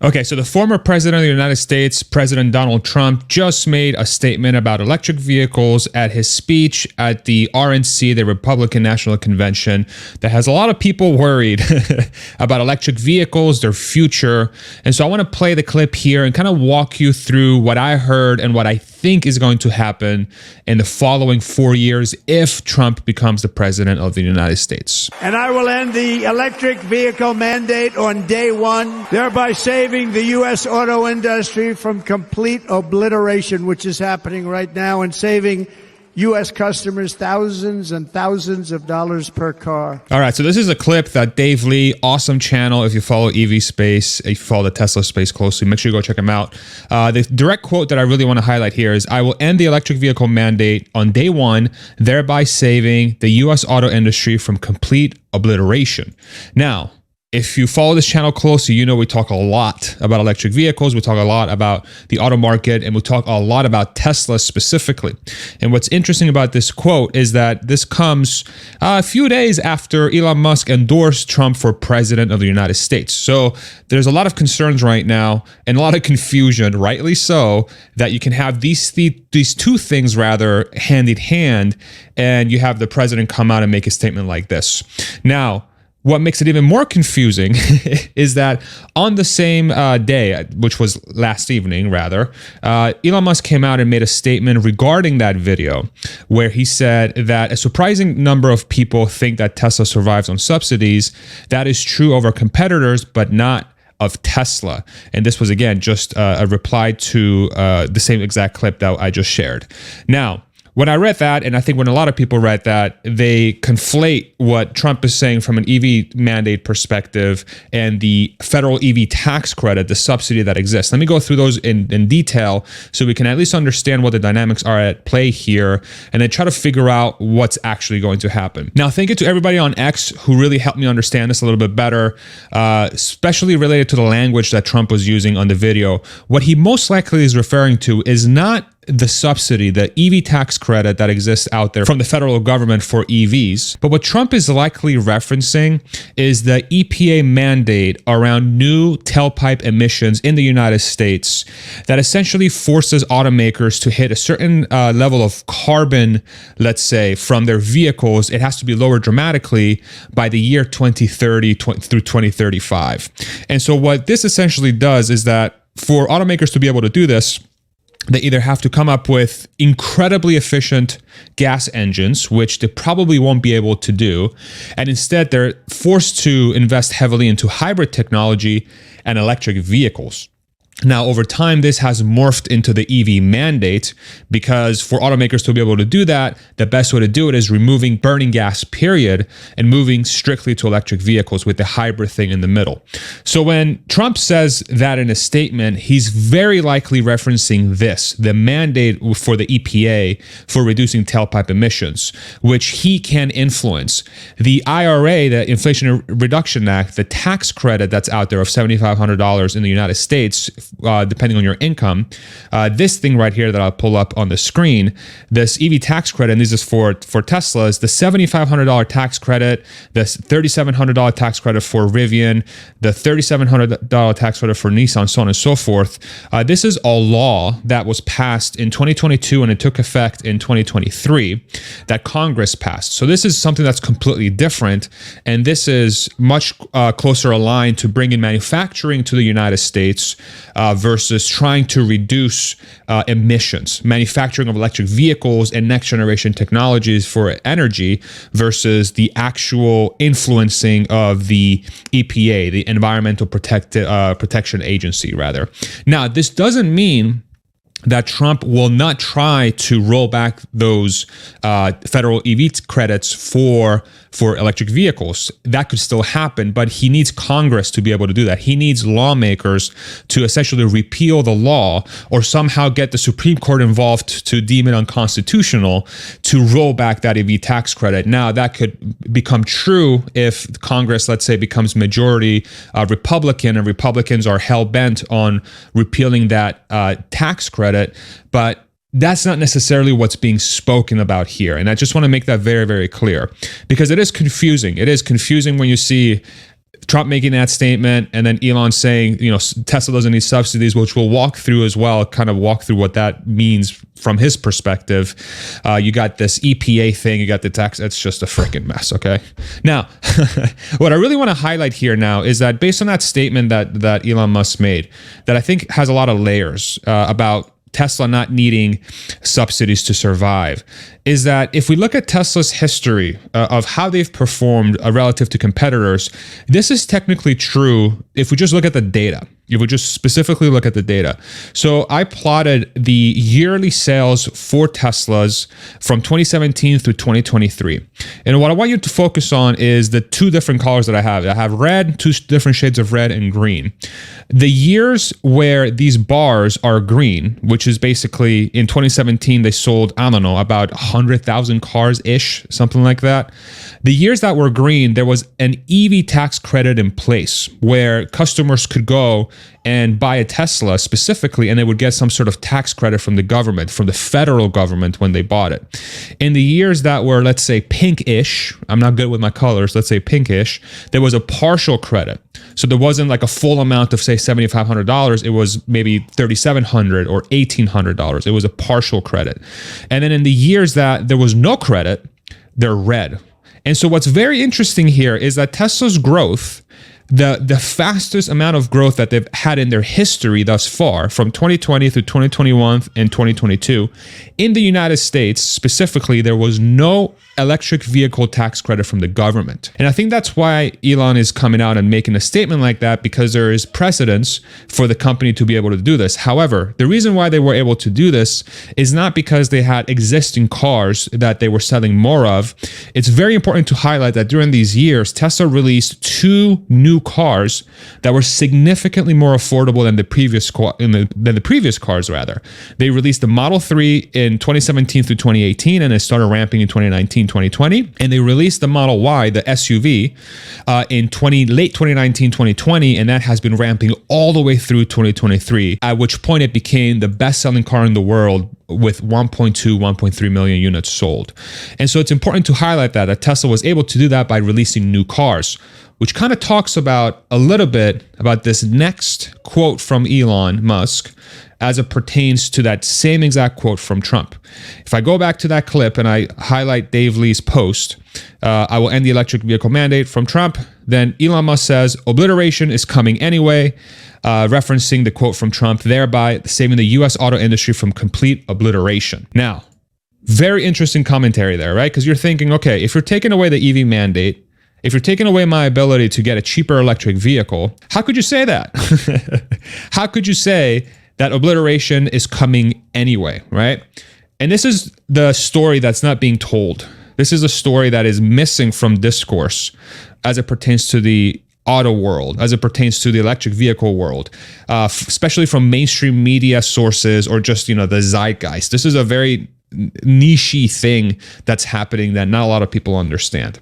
Okay, so the former president of the United States, President Donald Trump, just made a statement about electric vehicles at his speech at the RNC, the Republican National Convention, that has a lot of people worried about electric vehicles, their future. And so I want to play the clip here and kind of walk you through what I heard and what I think is going to happen in the following 4 years if Trump becomes the president of the United States. And I will end the electric vehicle mandate on day one, thereby saving the U.S. auto industry from complete obliteration, which is happening right now, and saving U.S. customers thousands and thousands of dollars per car. All right, so this is a clip that Dave Lee, awesome channel. If you follow EV space, if you follow the Tesla space closely, make sure you go check him out. The direct quote that I really want to highlight here is, "I will end the electric vehicle mandate on day one, thereby saving the U.S. auto industry from complete obliteration." Now, if you follow this channel closely, you know we talk a lot about electric vehicles, we talk a lot about the auto market, and we talk a lot about Tesla specifically. And what's interesting about this quote is that this comes a few days after Elon Musk endorsed Trump for president of the United States. So there's a lot of concerns right now and a lot of confusion, rightly so, that you can have these two things rather hand in hand, and you have the president come out and make a statement like this. Now, what makes it even more confusing is that on the same day, which was last evening rather, Elon Musk came out and made a statement regarding that video where he said that a surprising number of people think that Tesla survives on subsidies. That is true of our competitors, but not of Tesla. And this was, again, just a reply to the same exact clip that I just shared. Now, when I read that, and I think when a lot of people read that, they conflate what Trump is saying from an EV mandate perspective and the federal EV tax credit, the subsidy that exists. Let me go through those in detail so we can at least understand what the dynamics are at play here, and then try to figure out what's actually going to happen. Now, thank you to everybody on X who really helped me understand this a little bit better, especially related to the language that Trump was using on the video. What he most likely is referring to is not the subsidy, the EV tax credit that exists out there from the federal government for EVs. But what Trump is likely referencing is the EPA mandate around new tailpipe emissions in the United States that essentially forces automakers to hit a certain level of carbon, let's say, from their vehicles. It has to be lowered dramatically by the year 2030 through 2035. And so what this essentially does is that for automakers to be able to do this, they either have to come up with incredibly efficient gas engines, which they probably won't be able to do, and instead they're forced to invest heavily into hybrid technology and electric vehicles. Now, over time, this has morphed into the EV mandate because for automakers to be able to do that, the best way to do it is removing burning gas, period, and moving strictly to electric vehicles with the hybrid thing in the middle. So when Trump says that in a statement, he's very likely referencing this, the mandate for the EPA for reducing tailpipe emissions, which he can influence. The IRA, the Inflation Reduction Act, the tax credit that's out there of $7,500 in the United States, depending on your income, this thing right here that I'll pull up on the screen, this EV tax credit, and this is for Teslas, the $7,500 tax credit, the $3,700 tax credit for Rivian, the $3,700 tax credit for Nissan, so on and so forth. This is a law that was passed in 2022 and it took effect in 2023 that Congress passed. So this is something that's completely different, and this is much closer aligned to bringing manufacturing to the United States versus trying to reduce emissions, manufacturing of electric vehicles and next generation technologies for energy versus the actual influencing of the EPA, the Environmental Protection Agency, rather. Now, this doesn't mean that Trump will not try to roll back those federal EV credits for electric vehicles. That could still happen, but he needs Congress to be able to do that. He needs lawmakers to essentially repeal the law or somehow get the Supreme Court involved to deem it unconstitutional to roll back that EV tax credit. Now, that could become true if Congress, let's say, becomes majority Republican and Republicans are hell-bent on repealing that tax credit, but that's not necessarily what's being spoken about here. And I just want to make that very, very clear because it is confusing. It is confusing when you see Trump making that statement, and then Elon saying, Tesla doesn't need subsidies, which we'll walk through as well, kind of walk through what that means from his perspective. You got this EPA thing, you got the tax. It's just a freaking mess, okay? Now, what I really want to highlight here now is that based on that statement that Elon Musk made, that I think has a lot of layers about Tesla not needing subsidies to survive, is that if we look at Tesla's history of how they've performed relative to competitors, this is technically true if we just look at the data. If we just specifically look at the data. So I plotted the yearly sales for Teslas from 2017 through 2023. And what I want you to focus on is the two different colors that I have. I have red, two different shades of red, and green. The years where these bars are green, which is basically in 2017, they sold, I don't know, about 100,000 cars-ish, something like that. The years that were green, there was an EV tax credit in place where customers could go and buy a Tesla specifically, and they would get some sort of tax credit from the government, from the federal government when they bought it. In the years that were, let's say, pinkish, I'm not good with my colors, let's say pinkish, there was a partial credit. So there wasn't like a full amount of, say, $7,500. It was maybe $3,700 or $1,800. It was a partial credit. And then in the years that there was no credit, they're red. And so what's very interesting here is that Tesla's growth, the fastest amount of growth that they've had in their history thus far, from 2020 through 2021 and 2022, in the United States specifically, there was no electric vehicle tax credit from the government. And I think that's why Elon is coming out and making a statement like that, because there is precedence for the company to be able to do this. However, the reason why they were able to do this is not because they had existing cars that they were selling more of. It's very important to highlight that during these years, Tesla released two new cars that were significantly more affordable than the previous cars rather. They released the Model 3 in 2017 through 2018, and it started ramping in 2019, 2020. And they released the Model Y, the SUV, in late 2019, 2020, and that has been ramping all the way through 2023, at which point it became the best-selling car in the world with 1.3 million units sold. And so it's important to highlight that Tesla was able to do that by releasing new cars, which kind of talks about a little bit about this next quote from Elon Musk as it pertains to that same exact quote from Trump. If I go back to that clip and I highlight Dave Lee's post, I will end the electric vehicle mandate from Trump, then Elon Musk says, obliteration is coming anyway, referencing the quote from Trump, thereby saving the U.S. auto industry from complete obliteration. Now, very interesting commentary there, right? Because you're thinking, okay, if you're taking away the EV mandate, if you're taking away my ability to get a cheaper electric vehicle, how could you say that? How could you say that obliteration is coming anyway, right? And this is the story that's not being told. This is a story that is missing from discourse as it pertains to the auto world, as it pertains to the electric vehicle world, especially from mainstream media sources or just, the zeitgeist. This is a very niche-y thing that's happening that not a lot of people understand.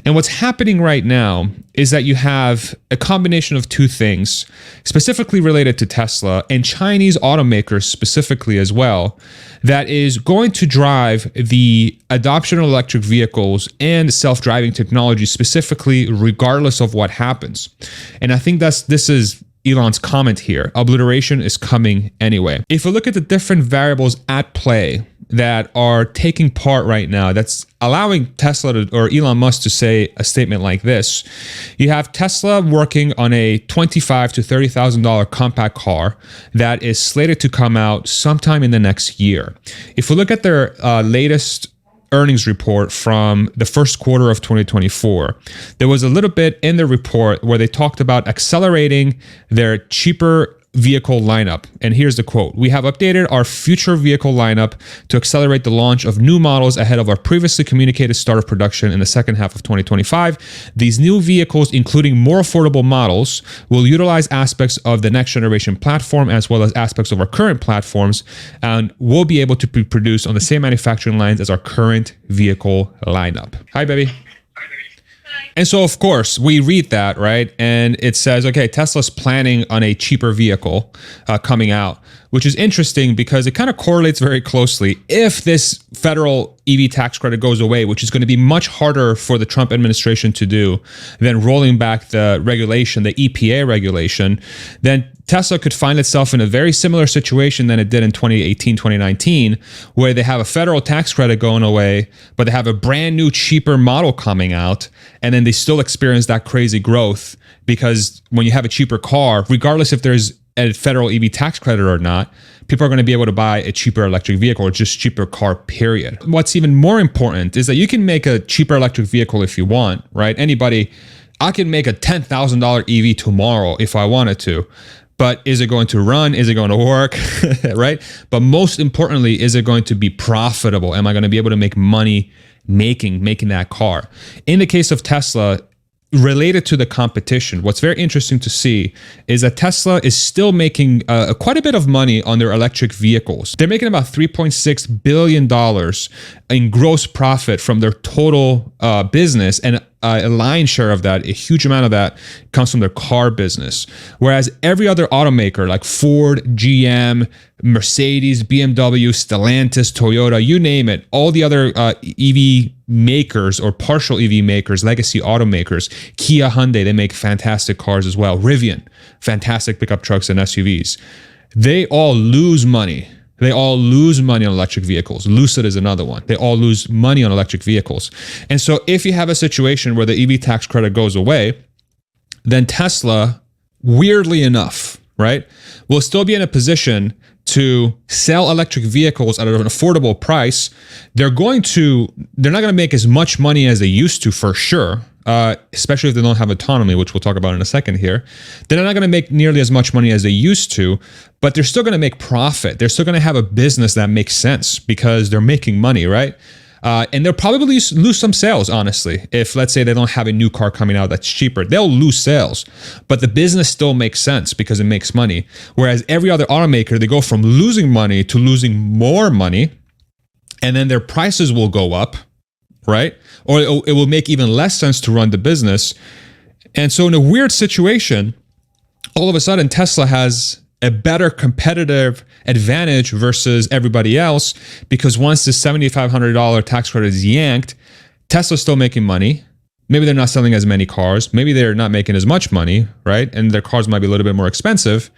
And what's happening right now is that you have a combination of two things, specifically related to Tesla and Chinese automakers specifically as well, that is going to drive the adoption of electric vehicles and self-driving technology specifically, regardless of what happens. And I think this is Elon's comment here. Obliteration is coming anyway. If we look at the different variables at play that are taking part right now, that's allowing Tesla or Elon Musk to say a statement like this. You have Tesla working on a $25,000 to $30,000 compact car that is slated to come out sometime in the next year. If we look at their latest earnings report from the first quarter of 2024, there was a little bit in the report where they talked about accelerating their cheaper vehicle lineup. And here's the quote: "We have updated our future vehicle lineup to accelerate the launch of new models ahead of our previously communicated start of production in the second half of 2025. These new vehicles, including more affordable models, will utilize aspects of the next generation platform as well as aspects of our current platforms, and will be able to be produced on the same manufacturing lines as our current vehicle lineup." Hi, baby. And so, of course, we read that, right? And it says, okay, Tesla's planning on a cheaper vehicle coming out, which is interesting because it kind of correlates very closely. If this federal EV tax credit goes away, which is going to be much harder for the Trump administration to do than rolling back the regulation, the EPA regulation, then Tesla could find itself in a very similar situation than it did in 2018, 2019, where they have a federal tax credit going away, but they have a brand new, cheaper model coming out, and then they still experience that crazy growth because when you have a cheaper car, regardless if there's a federal EV tax credit or not, people are going to be able to buy a cheaper electric vehicle or just cheaper car, period. What's even more important is that you can make a cheaper electric vehicle if you want, right? I can make a $10,000 EV tomorrow if I wanted to. But is it going to run? Is it going to work? Right? But most importantly, is it going to be profitable? Am I going to be able to make money making that car? In the case of Tesla, related to the competition, what's very interesting to see is that Tesla is still making quite a bit of money on their electric vehicles. They're making about $3.6 billion in gross profit from their total business, and a lion's share of that, a huge amount of that, comes from their car business. Whereas every other automaker like Ford, GM, Mercedes, BMW, Stellantis, Toyota, you name it, all the other EV makers or partial EV makers, legacy automakers, Kia, Hyundai, they make fantastic cars as well. Rivian, fantastic pickup trucks and SUVs. They all lose money. They all lose money on electric vehicles. Lucid is another one. They all lose money on electric vehicles. And so if you have a situation where the EV tax credit goes away, then Tesla, weirdly enough, right, will still be in a position to sell electric vehicles at an affordable price. They're not going to make as much money as they used to, for sure. Especially if they don't have autonomy, which we'll talk about in a second here. They're not going to make nearly as much money as they used to, but they're still going to make profit. They're still going to have a business that makes sense because they're making money, right? And they'll probably lose some sales, honestly. If, let's say, they don't have a new car coming out that's cheaper, they'll lose sales. But the business still makes sense because it makes money. Whereas every other automaker, they go from losing money to losing more money, and then their prices will go up, right? Or it will make even less sense to run the business. And so in a weird situation, all of a sudden Tesla has a better competitive advantage versus everybody else, because once the $7,500 tax credit is yanked, Tesla's still making money. Maybe they're not selling as many cars. Maybe they're not making as much money, right? And their cars might be a little bit more expensive,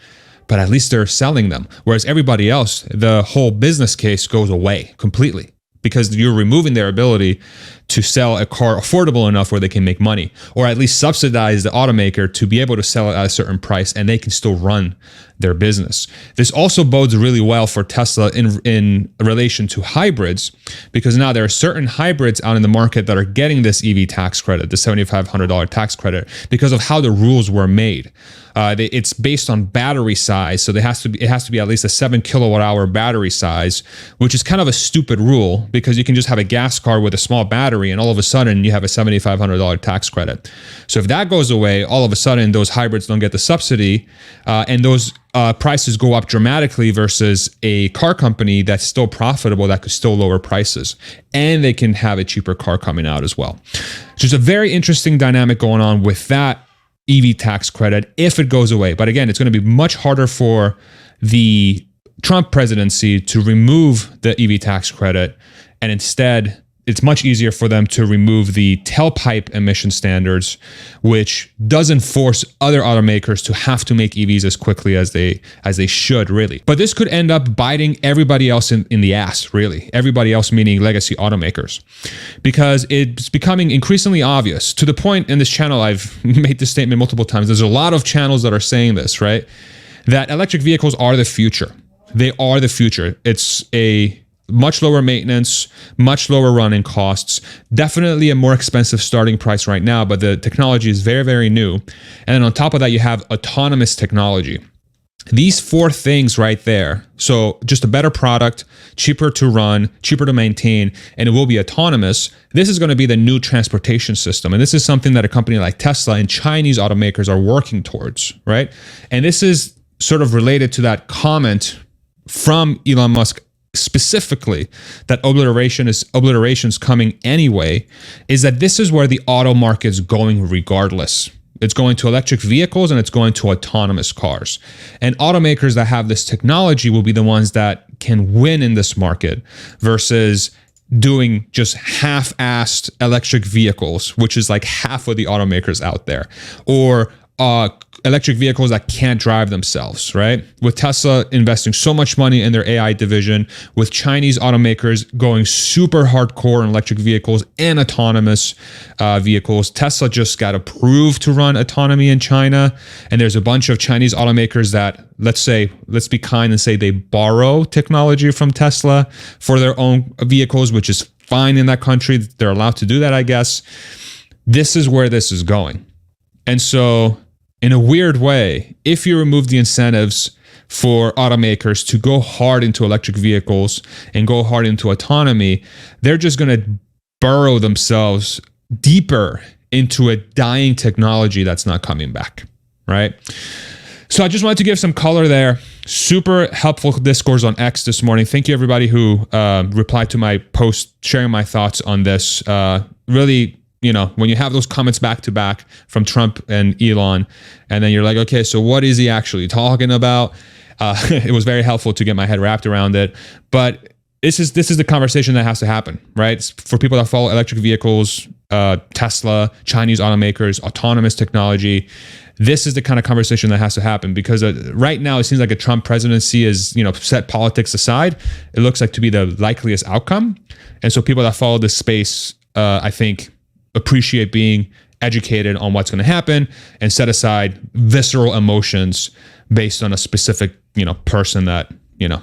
but at least they're selling them. Whereas everybody else, the whole business case goes away completely, because you're removing their ability to sell a car affordable enough where they can make money, or at least subsidize the automaker to be able to sell it at a certain price and they can still run their business. This also bodes really well for Tesla in relation to hybrids, because now there are certain hybrids out in the market that are getting this EV tax credit, the $7,500 tax credit, because of how the rules were made. It's based on battery size, so it has to be at least a 7 kilowatt hour battery size, which is kind of a stupid rule, because you can just have a gas car with a small battery and all of a sudden you have a $7,500 tax credit. So if that goes away, all of a sudden those hybrids don't get the subsidy, and those prices go up dramatically versus a car company that's still profitable, that could still lower prices, and they can have a cheaper car coming out as well. So there's a very interesting dynamic going on with that EV tax credit if it goes away. But again, it's going to be much harder for the Trump presidency to remove the EV tax credit, and instead it's much easier for them to remove the tailpipe emission standards, which doesn't force other automakers to have to make EVs as quickly as they should, really. But this could end up biting everybody else in the ass, really. Everybody else meaning legacy automakers. Because it's becoming increasingly obvious, to the point in this channel, I've made this statement multiple times, there's a lot of channels that are saying this, right? That electric vehicles are the future. They are the future. It's a much lower maintenance, much lower running costs, definitely a more expensive starting price right now, but the technology is very, very new. And then on top of that, you have autonomous technology. These four things right there. So just a better product, cheaper to run, cheaper to maintain, and it will be autonomous. This is going to be the new transportation system. And this is something that a company like Tesla and Chinese automakers are working towards, right? And this is sort of related to that comment from Elon Musk specifically, that obliteration's coming anyway, is that this is where the auto market's going regardless. It's going to electric vehicles and it's going to autonomous cars. And automakers that have this technology will be the ones that can win in this market versus doing just half-assed electric vehicles, which is like half of the automakers out there, or electric vehicles that can't drive themselves, right? With Tesla investing so much money in their AI division, with Chinese automakers going super hardcore in electric vehicles and autonomous vehicles. Tesla just got approved to run autonomy in China. And there's a bunch of Chinese automakers that, let's be kind and say they borrow technology from Tesla for their own vehicles, which is fine in that country. They're allowed to do that, I guess. This is where this is going. And so, in a weird way, if you remove the incentives for automakers to go hard into electric vehicles and go hard into autonomy, they're just going to burrow themselves deeper into a dying technology that's not coming back, right? So I just wanted to give some color there. Super helpful discourse on X this morning. Thank you, everybody who replied to my post, sharing my thoughts on this. Really, you know, when you have those comments back to back from Trump and Elon, and then you're like, okay, so what is he actually talking about? It was very helpful to get my head wrapped around it. But this is the conversation that has to happen, right? For people that follow electric vehicles, Tesla, Chinese automakers, autonomous technology. This is the kind of conversation that has to happen, because right now it seems like a Trump presidency is, you know, set politics aside. It looks like to be the likeliest outcome. And so people that follow this space, I think, appreciate being educated on what's going to happen and set aside visceral emotions based on a specific, you know, person that, you know,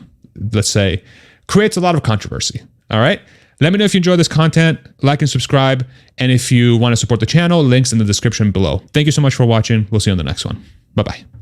let's say creates a lot of controversy. All right. Let me know if you enjoy this content, like and subscribe. And if you want to support the channel, links in the description below. Thank you so much for watching. We'll see you on the next one. Bye-bye.